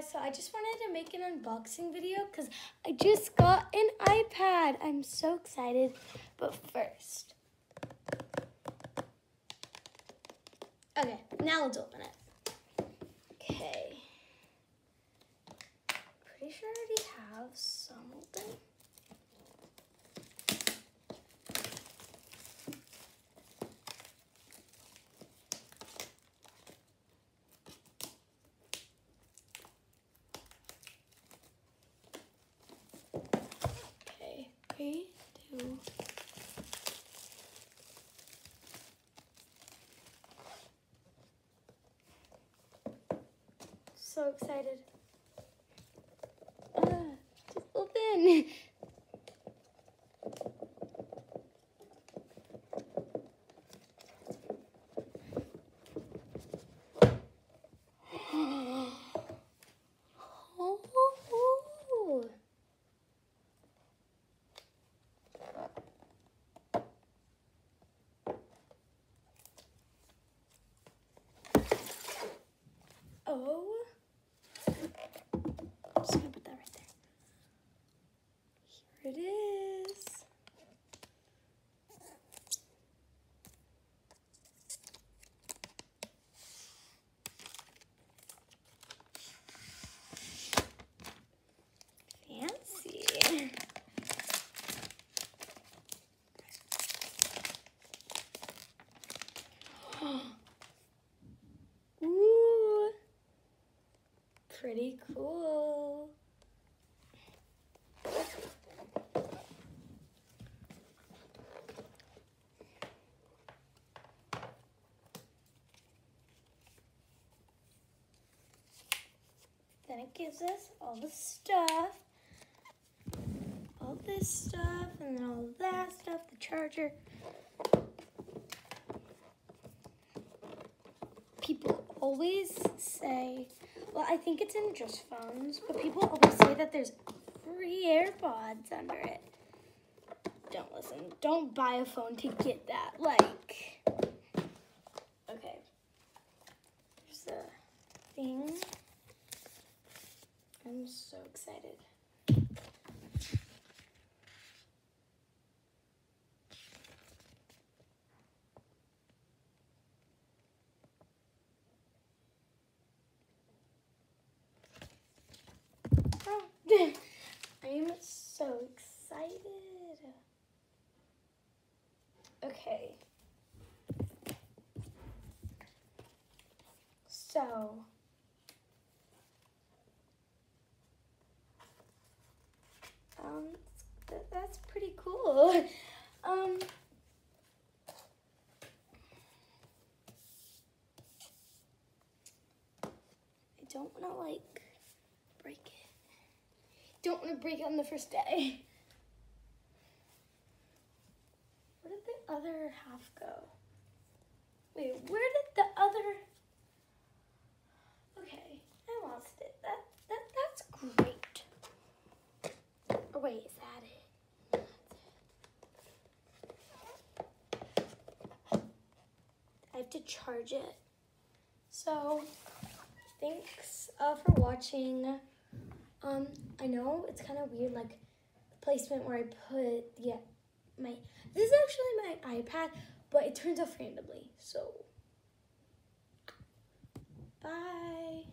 guys, so I just wanted to make an unboxing video because I just got an iPad. I'm so excited, but first. Okay, now let's open it. Okay. Pretty sure I already have some open. Okay, 3, 2. So excited. Just open. Oh. I'm just gonna put that right there. Here it is. Fancy. Ooh. Pretty cool. Then it gives us all the stuff, all this stuff, and then all that stuff, the charger. People always say, well, I think it's in just phones, but people always say that there's free AirPods under it. Don't listen. Don't buy a phone to get that. Like, okay. There's a thing. I'm so excited. Oh, I'm so excited. Okay. So, that's pretty cool. I don't want to like break it. Don't want to break it on the first day. Where did the other half go? Wait, where did the other? Okay, I lost it. That's great. Oh wait, is that it? I have to charge it. So, thanks for watching. I know it's kind of weird, like the placement where I put this is actually my iPad, but it turns off randomly. So, bye.